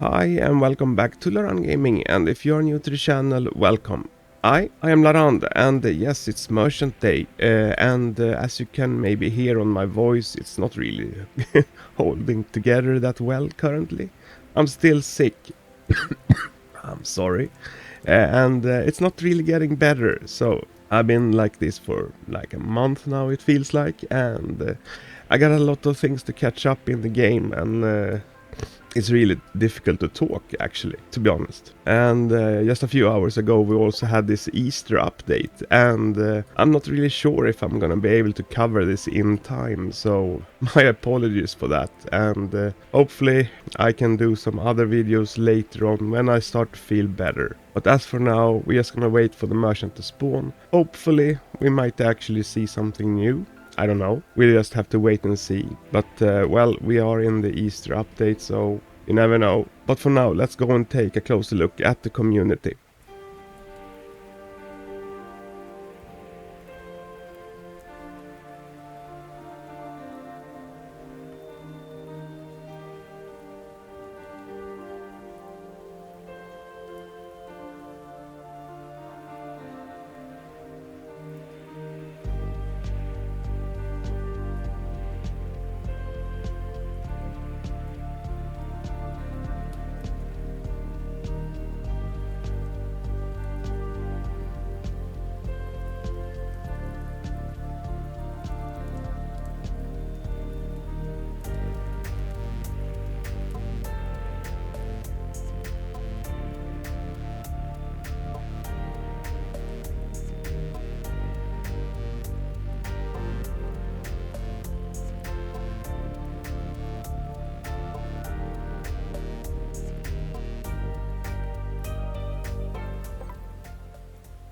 Hi and welcome back to Larand Gaming, and if you're new to the channel, welcome. I am Larand, and yes, it's Merchant Day, and as you can maybe hear on my voice, it's not really holding together that well currently. I'm still sick. I'm sorry. And it's not really getting better, so I've been like this for like a month now, it feels like, and I got a lot of things to catch up in the game, and it's really difficult to talk, actually, to be honest. And just a few hours ago we also had this Easter update, and I'm not really sure if I'm gonna be able to cover this in time, so my apologies for that. And hopefully I can do some other videos later on when I start to feel better. But as for now, we're just gonna wait for the merchant to spawn. Hopefully we might actually see something new. I don't know. We just have to wait and see. But, well, we are in the Easter update, so you never know. But for now, let's go and take a closer look at the community.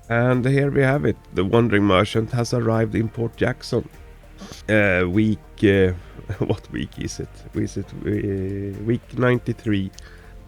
And here we have it. The Wandering Merchant has arrived in Port Jackson. Week... what week is it? Week 93.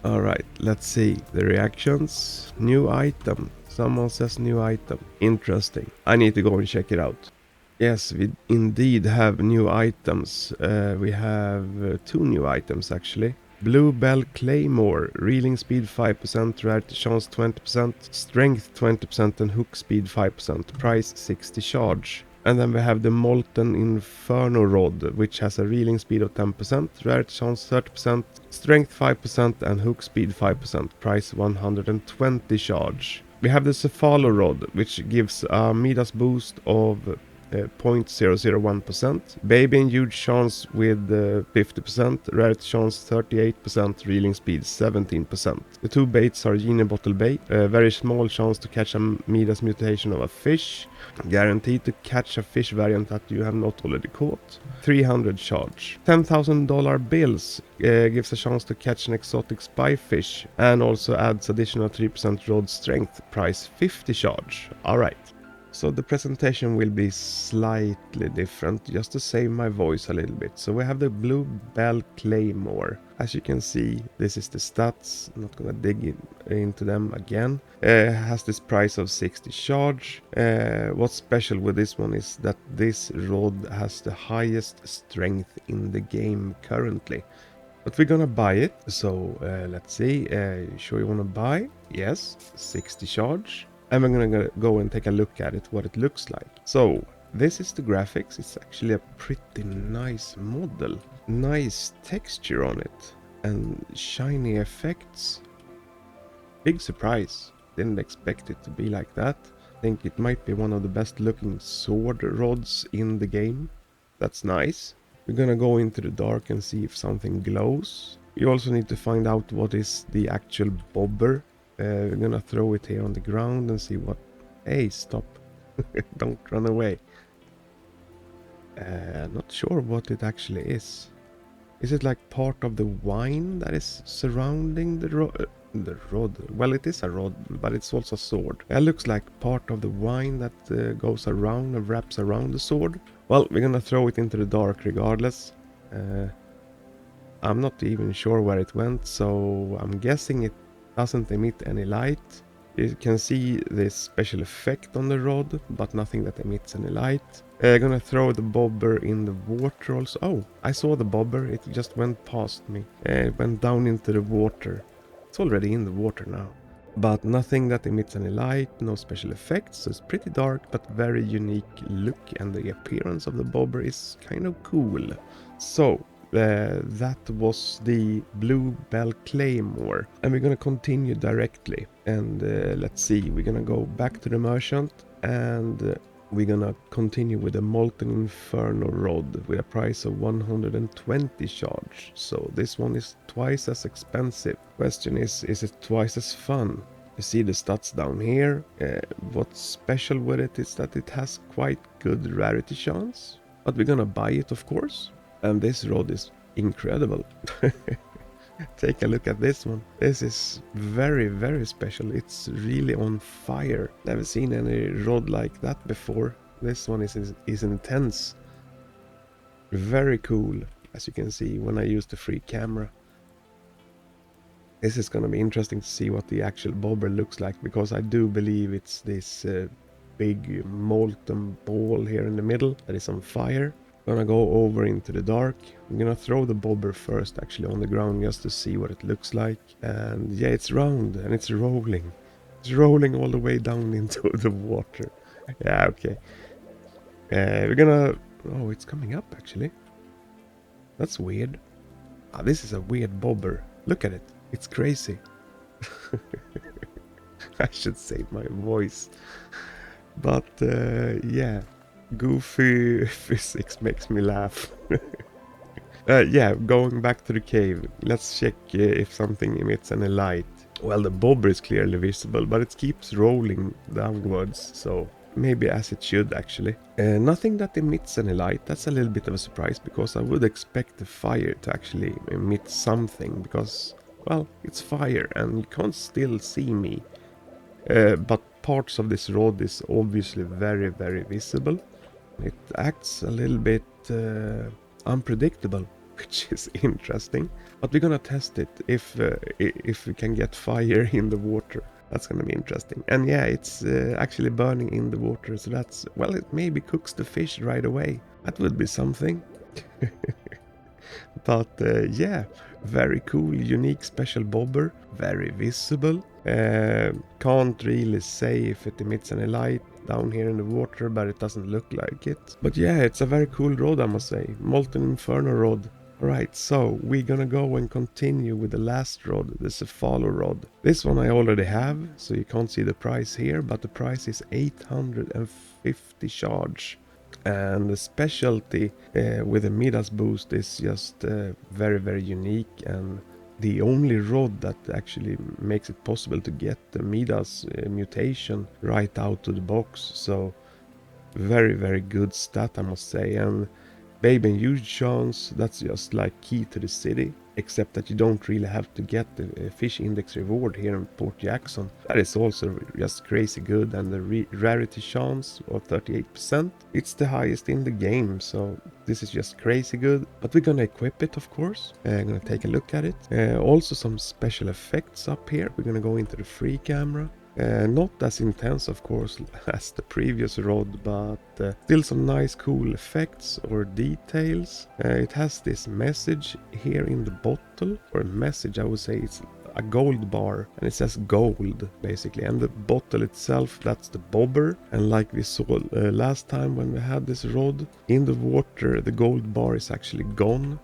Alright, let's see. The reactions. New item. Someone says new item. Interesting. I need to go and check it out. Yes, we indeed have new items. We have two new items actually. Blue Bell Claymore, reeling speed 5%, rarity chance 20%, strength 20% and hook speed 5%, price 60 charge. And then we have the Molten Inferno rod, which has a reeling speed of 10%, rarity chance 30%, strength 5% and hook speed 5%, price 120 charge. We have the Sealo rod, which gives a Midas boost of 0.001%, baby and huge chance with 50%, rarity chance 38%, reeling speed 17%. The two baits are genie bottle bait, a very small chance to catch a Midas mutation of a fish, guaranteed to catch a fish variant that you have not already caught, 300 charge. $10,000 bills gives a chance to catch an exotic spy fish and also adds additional 3% rod strength, price 50 charge. Alright. So the presentation will be slightly different, just to save my voice a little bit. So we have the Blue Bell Claymore. As you can see, this is the stats. I'm not gonna dig into them again. Has this price of 60 charge. What's special with this one is that this rod has the highest strength in the game currently. But we're gonna buy it. So let's see. Sure you wanna buy? Yes, 60 charge. And we're gonna go and take a look at it, what it looks like. So, this is the graphics. It's actually a pretty nice model. Nice texture on it. And shiny effects. Big surprise. Didn't expect it to be like that. I think it might be one of the best looking sword rods in the game. That's nice. We're gonna go into the dark and see if something glows. You also need to find out what is the actual bobber. We're gonna throw it here on the ground and see what... Hey, stop. Don't run away. Not sure what it actually is. Is it like part of the wine that is surrounding the rod? Well, it is a rod, but it's also a sword. It looks like part of the wine that goes around and wraps around the sword. Well, we're gonna throw it into the dark regardless. I'm not even sure where it went, so I'm guessing it doesn't emit any light. You can see this special effect on the rod, but nothing that emits any light. Gonna throw the bobber in the water also. Oh, I saw the bobber. It just went past me. It went down into the water. It's already in the water now. But nothing that emits any light, no special effects. So it's pretty dark, but very unique look. And the appearance of the bobber is kind of cool. So, that was the Blue Bell Claymore. And we're gonna continue directly. And let's see, we're gonna go back to the merchant. And we're gonna continue with the Molten Inferno rod with a price of 120 charge. So this one is twice as expensive. Question is it twice as fun? You see the stats down here. What's special with it is that it has quite good rarity chance. But we're gonna buy it, of course. And this rod is incredible. Take a look at this one. This is very, very special. It's really on fire. Never seen any rod like that before. This one is intense. Very cool, as you can see when I use the free camera. This is gonna be interesting to see what the actual bobber looks like, because I do believe it's this big molten ball here in the middle that is on fire. Gonna go over into the dark. I'm gonna throw the bobber first actually on the ground just to see what it looks like. And yeah, it's round and it's rolling. It's rolling all the way down into the water. Yeah, okay. We're gonna... Oh, it's coming up actually. That's weird. Ah, this is a weird bobber. Look at it. It's crazy. I should save my voice. But yeah. Goofy physics makes me laugh. Yeah, going back to the cave. Let's check if something emits any light. Well, the bobber is clearly visible, but it keeps rolling downwards, so maybe as it should actually. Nothing that emits any light. That's a little bit of a surprise, because I would expect the fire to actually emit something, because, well, it's fire and you can't still see me. But parts of this rod is obviously very, very visible. It acts a little bit unpredictable, which is interesting. But we're gonna test it if we can get fire in the water. That's gonna be interesting. And yeah, it's actually burning in the water, so that's... Well, it maybe cooks the fish right away. That would be something. But yeah, very cool, unique, special bobber. Very visible. Can't really say if it emits any light down here in the water, but it doesn't look like it. But yeah, it's a very cool rod, I must say. Molten Inferno rod. Alright, so we're gonna go and continue with the last rod, the Sealo rod. This one I already have, so you can't see the price here, but the price is 850 charge. And the specialty with the Midas boost is just very, very unique, and the only rod that actually makes it possible to get the Midas mutation right out to the box. So very, very good stat, I must say. And baby and huge chance, that's just like key to the city, except that you don't really have to get the fish index reward here in Port Jackson. That is also just crazy good. And the rarity chance of 38%, it's the highest in the game, so this is just crazy good. But we're gonna equip it, of course. I'm gonna take a look at it. Also some special effects up here. We're gonna go into the free camera. Not as intense, of course, as the previous rod, but still some nice cool effects or details. It has this message here in the bottle, or a message, I would say it's a gold bar, and it says gold basically. And the bottle itself, that's the bobber. And like we saw last time when we had this rod in the water, the gold bar is actually gone.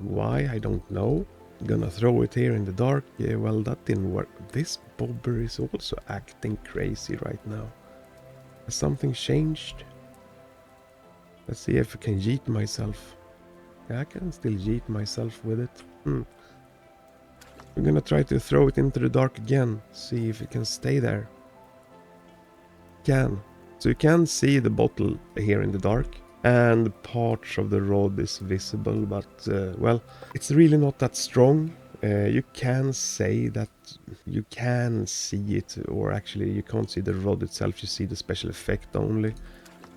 Why, I don't know. Gonna throw it here in the dark. Yeah, well, that didn't work. This bobber is also acting crazy right now. Has something changed? Let's see if I can yeet myself. Yeah, I can still yeet myself with it. I'm gonna try to throw it into the dark again. See if it can stay there. Can. So you can see the bottle here in the dark. And parts of the rod is visible, but well, it's really not that strong. You can say that you can see it, or actually you can't see the rod itself, you see the special effect only.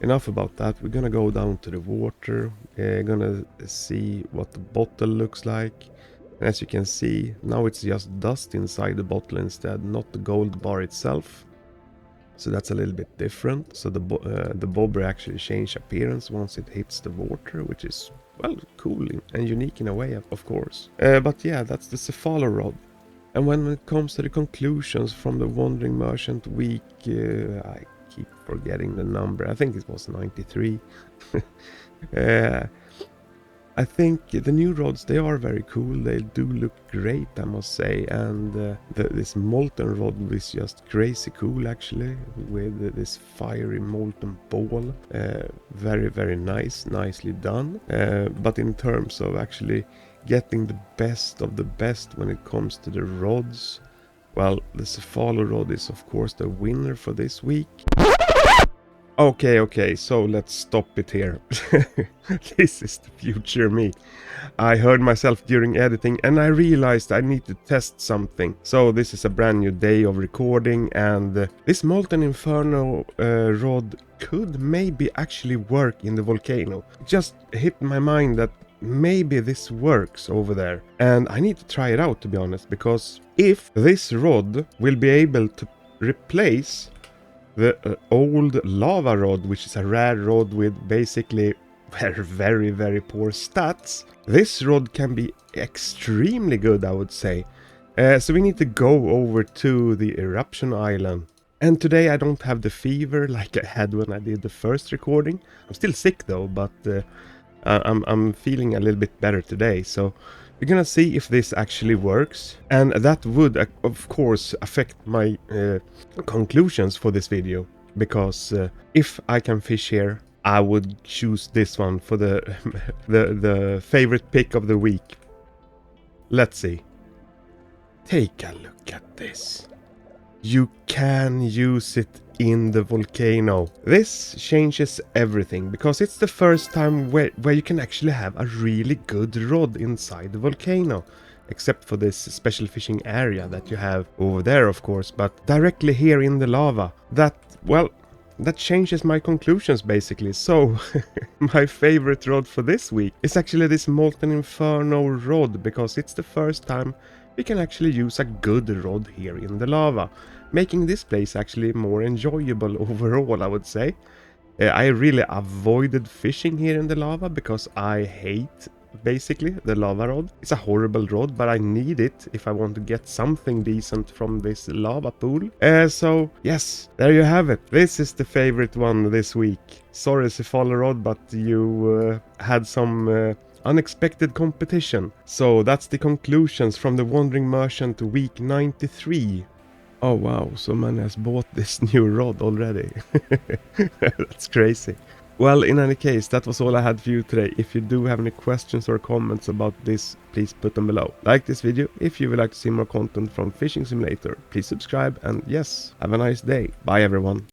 Enough about that. We're gonna go down to the water. Gonna see what the bottle looks like. As you can see, now it's just dust inside the bottle instead, not the gold bar itself. So that's a little bit different. So the bobber actually change appearance once it hits the water, which is, well, cool and unique in a way, of course. But yeah, that's the Sealo rod. And when it comes to the conclusions from the Wandering Merchant week, I keep forgetting the number. I think it was 93. I think the new rods, they are very cool. They do look great, I must say. And this molten rod is just crazy cool, actually, with this fiery molten ball. Very, very nice, nicely done. But in terms of actually getting the best of the best when it comes to the rods, well, the Sealo rod is of course the winner for this week. Okay, so let's stop it here. This is the future me. I heard myself during editing and I realized I need to test something. So this is a brand new day of recording, and this Molten Inferno rod could maybe actually work in the Volcano. It just hit my mind that maybe this works over there. And I need to try it out, to be honest, because if this rod will be able to replace the old lava rod, which is a rare rod with basically very poor stats, this rod can be extremely good, I would say. So we need to go over to the eruption island. And today I don't have the fever like I had when I did the first recording. I'm still sick though, but I'm feeling a little bit better today. So we're gonna see if this actually works, and that would of course affect my conclusions for this video, because if I can fish here, I would choose this one for the the favorite pick of the week. Let's see. Take a look at this. You can use it in the Volcano. This changes everything, because it's the first time where you can actually have a really good rod inside the Volcano. Except for this special fishing area that you have over there, of course, but directly here in the lava. That, well, that changes my conclusions basically. So my favorite rod for this week is actually this Molten Inferno rod, because it's the first time we can actually use a good rod here in the lava, making this place actually more enjoyable overall, I would say. I really avoided fishing here in the lava because I hate basically the lava rod. It's a horrible rod, but I need it if I want to get something decent from this lava pool. So yes, there you have it. This is the favorite one this week. Sorry Sealo rod, but you had some unexpected competition. So that's the conclusions from the Wandering Merchant week 93. Oh wow, so many has bought this new rod already. That's crazy. Well, in any case, that was all I had for you today. If you do have any questions or comments about this, please put them below. Like this video if you would like to see more content from Fishing Simulator. Please subscribe, and yes, have a nice day. Bye everyone.